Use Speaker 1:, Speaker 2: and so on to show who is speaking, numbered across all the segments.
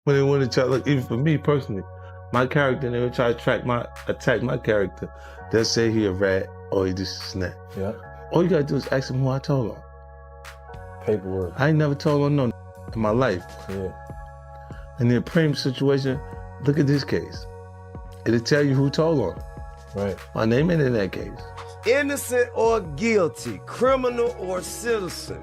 Speaker 1: when they want to try, look, even for me personally, my character, they would try to attack my character. They'll say he a rat or he just a snap.
Speaker 2: Yeah.
Speaker 1: All you gotta do is ask him who I told on.
Speaker 2: Paperwork.
Speaker 1: I ain't never told on no in my life.
Speaker 2: Yeah.
Speaker 1: In the Prem situation, look at this case. It'll tell you who told on him.
Speaker 2: Right.
Speaker 1: My name ain't in that case.
Speaker 3: Innocent or guilty, criminal or citizen,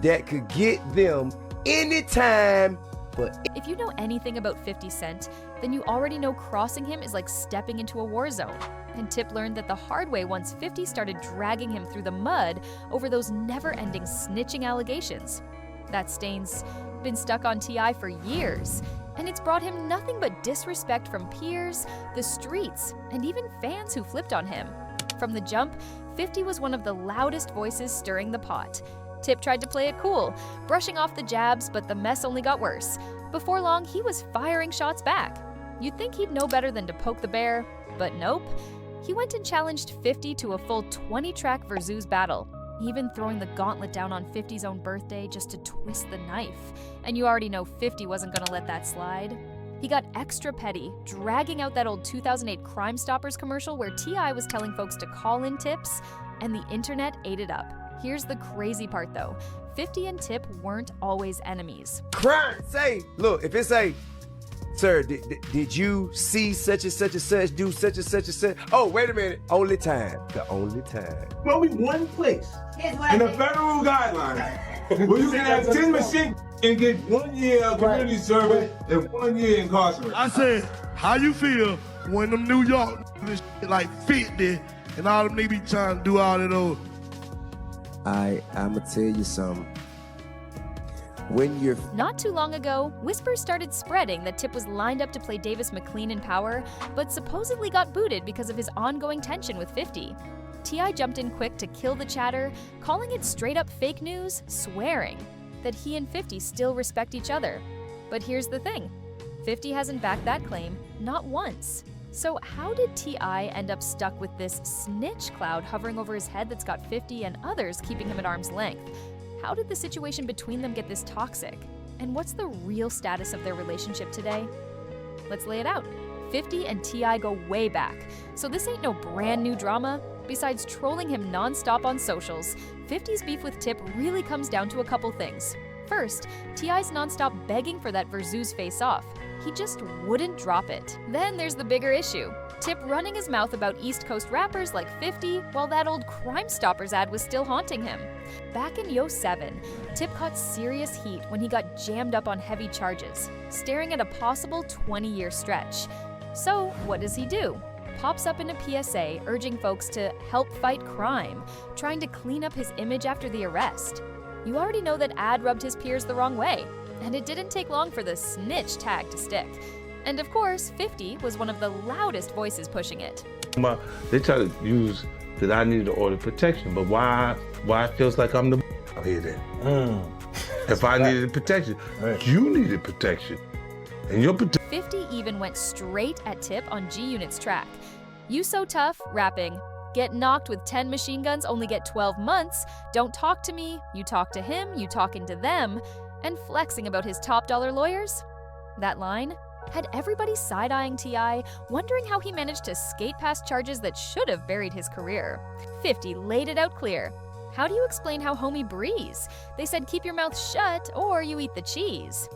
Speaker 3: that could get them anytime. But
Speaker 4: if you know anything about 50 Cent, then you already know crossing him is like stepping into a war zone. And Tip learned that the hard way once 50 started dragging him through the mud over those never-ending snitching allegations. That stain's been stuck on T.I. for years, and it's brought him nothing but disrespect from peers, the streets, and even fans who flipped on him. From the jump, 50 was one of the loudest voices stirring the pot. Tip tried to play it cool, brushing off the jabs, but the mess only got worse. Before long, he was firing shots back. You'd think he'd know better than to poke the bear, but nope. He went and challenged 50 to a full 20-track versus battle, even throwing the gauntlet down on 50's own birthday just to twist the knife. And you already know 50 wasn't gonna let that slide. He got extra petty, dragging out that old 2008 Crime Stoppers commercial where T.I. was telling folks to call in tips, and the internet ate it up. Here's the crazy part though, 50 and Tip weren't always enemies.
Speaker 3: crime, say, look, if it say, sir, did you see such and such, do such and such? Oh, wait a minute, only time, the only time.
Speaker 5: Well, we one place in the federal guidelines where you can have 10 machine and get 1 year of community service and 1 year incarcerated.
Speaker 6: I said, how you feel when them New York like 50 and all them niggas be trying to do all of those?
Speaker 3: I'ma tell you something. When you're
Speaker 4: Not too long ago, whispers started spreading that Tip was lined up to play Davis McLean in Power, but supposedly got booted because of his ongoing tension with 50. T.I. jumped in quick to kill the chatter, calling it straight up fake news, swearing that he and 50 still respect each other. But here's the thing, 50 hasn't backed that claim, not once. So how did T.I. end up stuck with this snitch cloud hovering over his head that's got 50 and others keeping him at arm's length? How did the situation between them get this toxic? And what's the real status of their relationship today? Let's lay it out. 50 and T.I. go way back, so this ain't no brand new drama. Besides trolling him nonstop on socials, 50's beef with Tip really comes down to a couple things. First, T.I.'s nonstop begging for that Verzoos face-off. He just wouldn't drop it. Then there's the bigger issue. Tip running his mouth about East Coast rappers like 50 while that old Crime Stoppers ad was still haunting him. Back in 07, Tip caught serious heat when he got jammed up on heavy charges, staring at a possible 20-year stretch. So what does he do? Pops up in a PSA urging folks to help fight crime, trying to clean up his image after the arrest. You already know that ad rubbed his peers the wrong way, and it didn't take long for the snitch tag to stick. And of course, 50 was one of the loudest voices pushing it.
Speaker 1: They try to use that I need to order protection, but why it feels like I'm the out here then? If I needed protection, you needed protection. And your protection.
Speaker 4: 50 even went straight at Tip on G-Unit's track. You so tough, rapping, get knocked with 10 machine guns, only get 12 months, don't talk to me, you talk to him, you talking to them, and flexing about his top dollar lawyers? That line had everybody side-eyeing T.I., wondering how he managed to skate past charges that should have buried his career. 50 laid it out clear. How do you explain how homie Breeze? They said keep your mouth shut or you eat the cheese.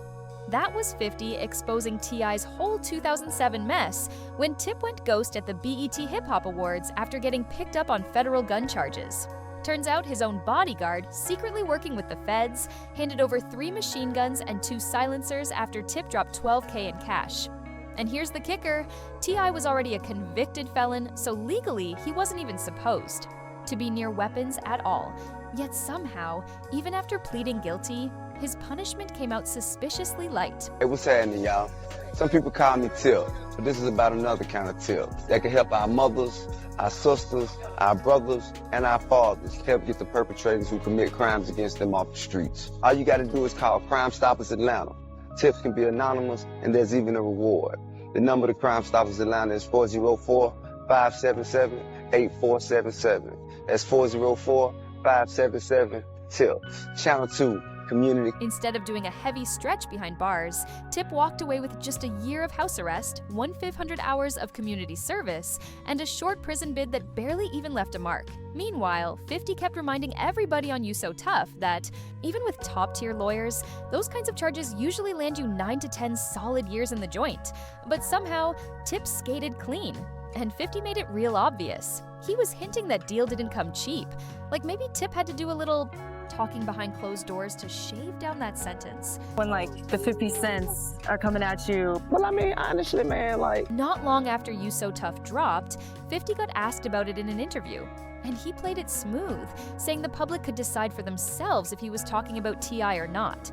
Speaker 4: That was 50 exposing T.I.'s whole 2007 mess when Tip went ghost at the BET Hip Hop Awards after getting picked up on federal gun charges. Turns out his own bodyguard, secretly working with the feds, handed over 3 machine guns and 2 silencers after Tip dropped $12K in cash. And here's the kicker, T.I. was already a convicted felon, so legally he wasn't even supposed to be near weapons at all. Yet somehow, even after pleading guilty, his punishment came out suspiciously light.
Speaker 7: Hey, what's happening, y'all? Some people call me Tip, but this is about another kind of tip that can help our mothers, our sisters, our brothers, and our fathers help get the perpetrators who commit crimes against them off the streets. All you gotta do is call Crime Stoppers Atlanta. Tips can be anonymous, and there's even a reward. The number to Crime Stoppers Atlanta is 404-577-8477. That's 404-577-TIPS. Channel 2. community.
Speaker 4: Instead of doing a heavy stretch behind bars, Tip walked away with just a year of house arrest, 1,500 hours of community service, and a short prison bid that barely even left a mark. Meanwhile, 50 kept reminding everybody on You So Tough that, even with top-tier lawyers, those kinds of charges usually land you 9 to 10 solid years in the joint. But somehow, Tip skated clean, and 50 made it real obvious. He was hinting that deal didn't come cheap. Like maybe Tip had to do a little talking behind closed doors to shave down that sentence.
Speaker 8: When like the 50 cents are coming at you.
Speaker 7: Well, I mean, honestly, man, like...
Speaker 4: Not long after You So Tough dropped, 50 got asked about it in an interview. And he played it smooth, saying the public could decide for themselves if he was talking about T.I. or not.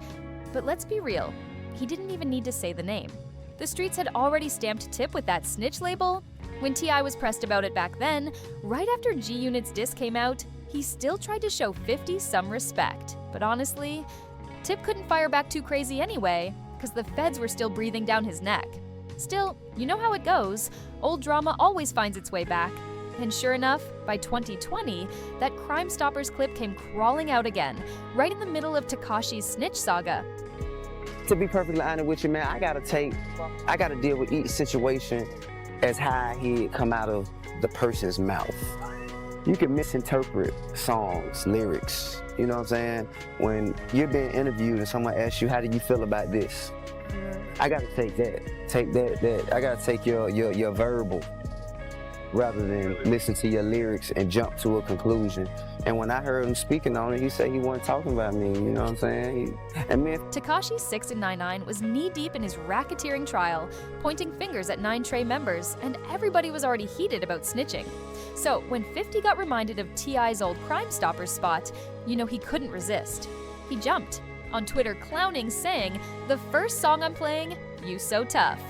Speaker 4: But let's be real, he didn't even need to say the name. The streets had already stamped Tip with that snitch label. When T.I. was pressed about it back then, right after G-Unit's diss came out, he still tried to show 50 some respect. But honestly, Tip couldn't fire back too crazy anyway, because the feds were still breathing down his neck. Still, you know how it goes. Old drama always finds its way back. And sure enough, by 2020, that Crime Stoppers clip came crawling out again, right in the middle of Tekashi's snitch saga.
Speaker 7: To be perfectly honest with you, man, I gotta deal with each situation as how I hear it come out of the person's mouth. You can misinterpret songs, lyrics, you know what I'm saying? When you're being interviewed and someone asks you, how do you feel about this? I gotta take that. I gotta take your verbal rather than listen to your lyrics and jump to a conclusion. And when I heard him speaking on it, he said he wasn't talking about me, you know what I'm saying?
Speaker 4: Tekashi 6 and 99 was knee-deep in his racketeering trial, pointing fingers at 9 Trey members, and everybody was already heated about snitching. So when 50 got reminded of T.I.'s old Crime Stoppers spot, you know he couldn't resist. He jumped, on Twitter clowning, saying, "The first song I'm playing, You So Tough."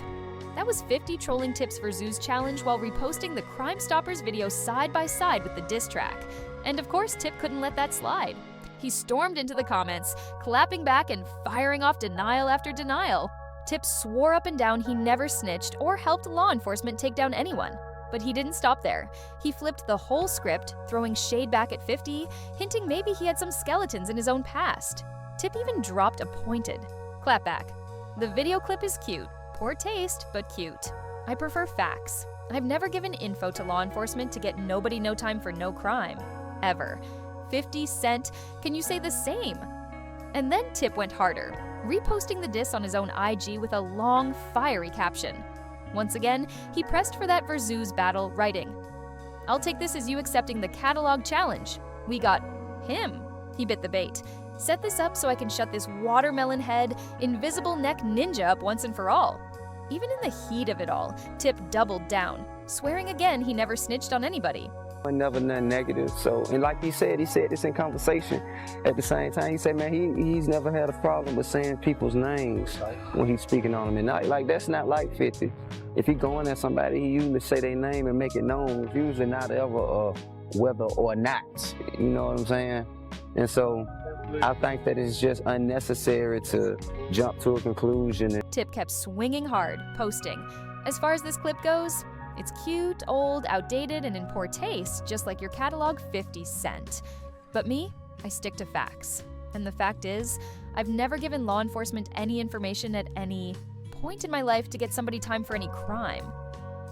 Speaker 4: That was 50 trolling Tips for Zoo's challenge while reposting the Crime Stoppers video side by side with the diss track. And of course, Tip couldn't let that slide. He stormed into the comments, clapping back and firing off denial after denial. Tip swore up and down he never snitched or helped law enforcement take down anyone. But he didn't stop there. He flipped the whole script, throwing shade back at 50, hinting maybe he had some skeletons in his own past. Tip even dropped a pointed clapback. The video clip is cute. Poor taste, but cute. I prefer facts. I've never given info to law enforcement to get nobody no time for no crime. Ever. 50 Cent, can you say the same? And then Tip went harder, reposting the diss on his own IG with a long, fiery caption. Once again, he pressed for that Verzuz battle, writing, "I'll take this as you accepting the catalog challenge. We got him." He bit the bait. "Set this up so I can shut this watermelon head, invisible neck ninja up once and for all." Even in the heat of it all, Tip doubled down, swearing again he never snitched on anybody.
Speaker 7: Never nothing negative. So, and like he said this in conversation. At the same time, he said, man, he's never had a problem with saying people's names when he's speaking on them. And like that's not like 50. If he going at somebody, he usually say their name and make it known. It's usually not ever whether or not. You know what I'm saying? And so I think that it's just unnecessary to jump to a conclusion.
Speaker 4: Tip kept swinging hard, posting, "As far as this clip goes, it's cute, old, outdated, and in poor taste, just like your catalog 50 Cent. But me, I stick to facts. And the fact is, I've never given law enforcement any information at any point in my life to get somebody time for any crime."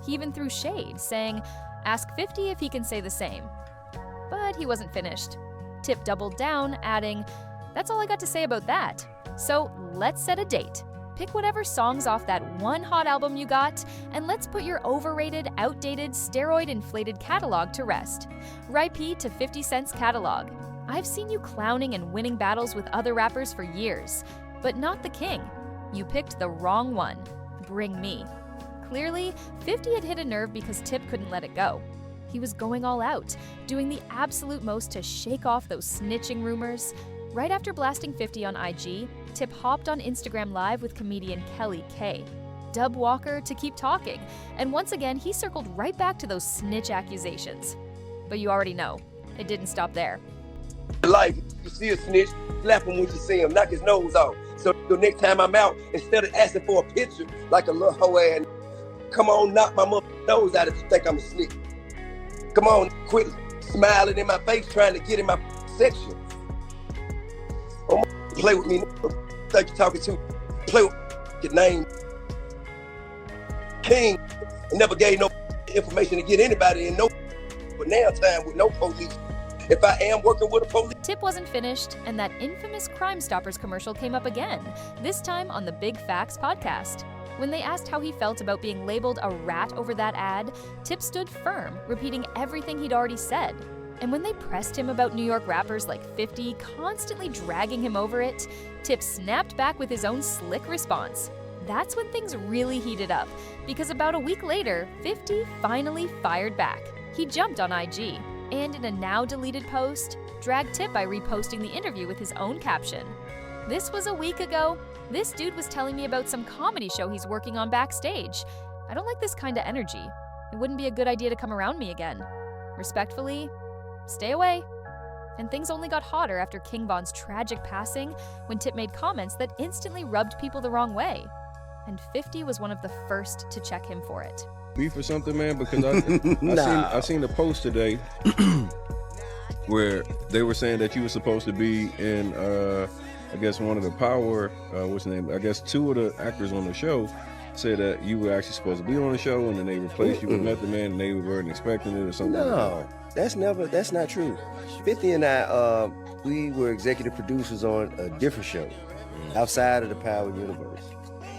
Speaker 4: He even threw shade, saying, "Ask 50 if he can say the same." But he wasn't finished. Tip doubled down, adding, "That's all I got to say about that. So let's set a date. Pick whatever songs off that one hot album you got, and let's put your overrated, outdated, steroid-inflated catalog to rest. RIP to 50 Cent's catalog. I've seen you clowning and winning battles with other rappers for years, but not the king. You picked the wrong one. Bring me." Clearly, 50 had hit a nerve because Tip couldn't let it go. He was going all out, doing the absolute most to shake off those snitching rumors. Right after blasting 50 on IG, Tip hopped on Instagram Live with comedian Kelly K. Dub Walker to keep talking, and once again he circled right back to those snitch accusations. But you already know, it didn't stop there.
Speaker 3: Life, you see a snitch, slap him when you see him, knock his nose off. So the next time I'm out, instead of asking for a picture like a little hoe ass, come on, knock my nose out if you think I'm a snitch. Come on, quit smiling in my face trying to get in my section. Oh, Play with me. Think you're talking to. Play with your name. King never gave no information to get anybody in no. But now time with no police. If I am working with a police.
Speaker 4: Tip wasn't finished, and that infamous Crime Stoppers commercial came up again, this time on the Big Facts podcast. When they asked how he felt about being labeled a rat over that ad, Tip stood firm, repeating everything he'd already said. And when they pressed him about New York rappers like 50 constantly dragging him over it, Tip snapped back with his own slick response. That's when things really heated up, because about a week later, 50 finally fired back. He jumped on IG, and in a now-deleted post, dragged Tip by reposting the interview with his own caption. This was a week ago. This dude was telling me about some comedy show he's working on backstage. I don't like this kind of energy. It wouldn't be a good idea to come around me again. Respectfully, stay away. And things only got hotter after King Von's tragic passing, when Tip made comments that instantly rubbed people the wrong way. And 50 was one of the first to check him for it.
Speaker 9: Beef or something, man, because I seen the post today where they were saying that you were supposed to be in I guess one of the Power what's the name, I guess 2 of the actors on the show said that you were actually supposed to be on the show, and then they replaced you with Method Man, and they weren't expecting it or something.
Speaker 10: No, that's not true. 50 and I we were executive producers on a different show outside of the Power universe.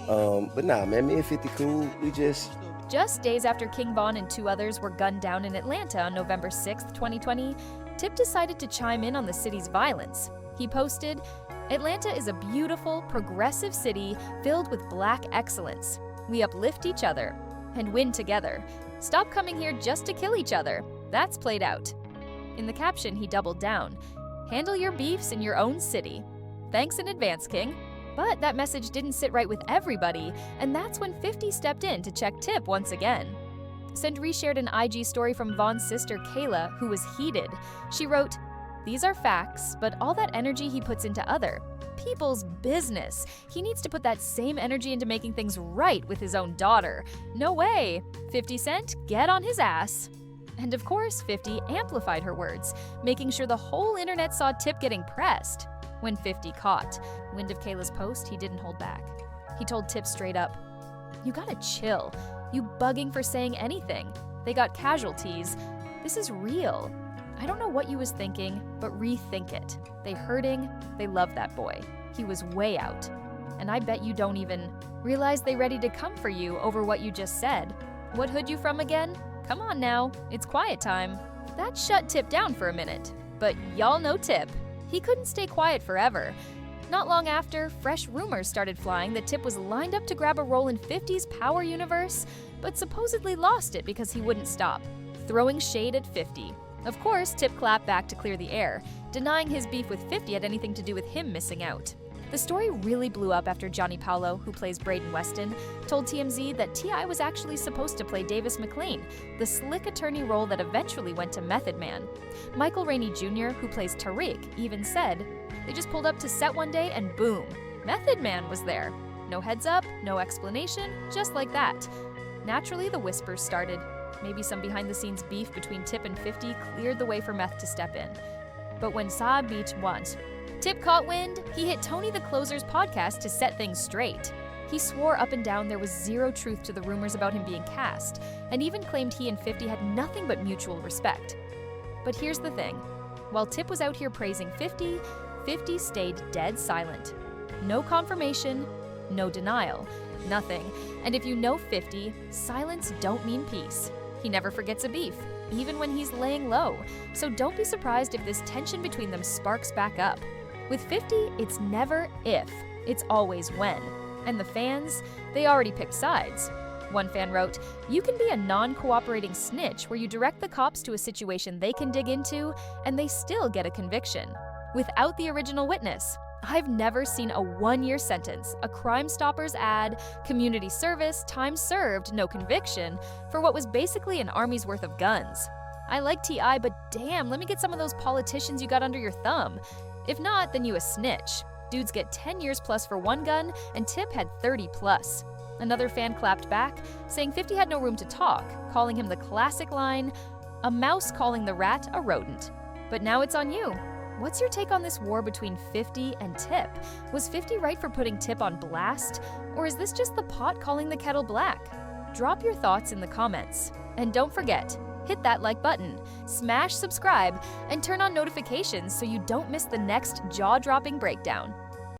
Speaker 10: But nah, man, me and 50 cool. We
Speaker 4: Just days after King Von and 2 others were gunned down in Atlanta on November 6th, 2020, Tip decided to chime in on the city's violence. He posted, "Atlanta is a beautiful, progressive city filled with Black excellence. We uplift each other and win together. Stop coming here just to kill each other. That's played out." In the caption, he doubled down, "Handle your beefs in your own city. Thanks in advance, King." But that message didn't sit right with everybody, and that's when 50 stepped in to check Tip once again. Send reshared an IG story from Von's sister Kayla, who was heated. She wrote, "These are facts, but all that energy he puts into other people's business. He needs to put that same energy into making things right with his own daughter. No way. 50 Cent, get on his ass." And of course, 50 amplified her words, making sure the whole internet saw Tip getting pressed. When 50 caught wind of Kayla's post, he didn't hold back. He told Tip straight up, "You gotta chill. You bugging for saying anything. They got casualties. This is real. I don't know what you was thinking, but rethink it. They hurting, they love that boy. He was way out. And I bet you don't even realize they ready to come for you over what you just said. What hood you from again? Come on now, it's quiet time." That shut Tip down for a minute. But y'all know Tip. He couldn't stay quiet forever. Not long after, fresh rumors started flying that Tip was lined up to grab a role in 50's Power universe, but supposedly lost it because he wouldn't stop, throwing shade at 50. Of course, Tip clapped back to clear the air, denying his beef with 50 had anything to do with him missing out. The story really blew up after Johnny Paolo, who plays Braden Weston, told TMZ that T.I. was actually supposed to play Davis McLean, the slick attorney role that eventually went to Method Man. Michael Rainey Jr., who plays Tariq, even said, "They just pulled up to set one day and boom, Method Man was there. No heads up, no explanation, just like that." Naturally, the whispers started. Maybe some behind-the-scenes beef between Tip and 50 cleared the way for Meth to step in. But when Saab meets once, Tip caught wind, he hit Tony the Closer's podcast to set things straight. He swore up and down there was zero truth to the rumors about him being cast, and even claimed he and 50 had nothing but mutual respect. But here's the thing. While Tip was out here praising 50, 50 stayed dead silent. No confirmation, no denial, nothing. And if you know 50, silence don't mean peace. He never forgets a beef, even when he's laying low. So don't be surprised if this tension between them sparks back up. With 50, it's never if, it's always when. And the fans, they already picked sides. One fan wrote, "You can be a non-cooperating snitch where you direct the cops to a situation they can dig into and they still get a conviction. Without the original witness, I've never seen a 1-year sentence, a Crime Stoppers ad, community service, time served, no conviction, for what was basically an army's worth of guns. I like T.I., but damn, let me get some of those politicians you got under your thumb. If not, then you a snitch. Dudes get 10 years plus for one gun, and Tip had 30 plus. Another fan clapped back, saying 50 had no room to talk, calling him the classic line, "A mouse calling the rat a rodent." But now it's on you. What's your take on this war between 50 and Tip? Was 50 right for putting Tip on blast? Or is this just the pot calling the kettle black? Drop your thoughts in the comments. And don't forget, hit that like button, smash subscribe, and turn on notifications so you don't miss the next jaw-dropping breakdown.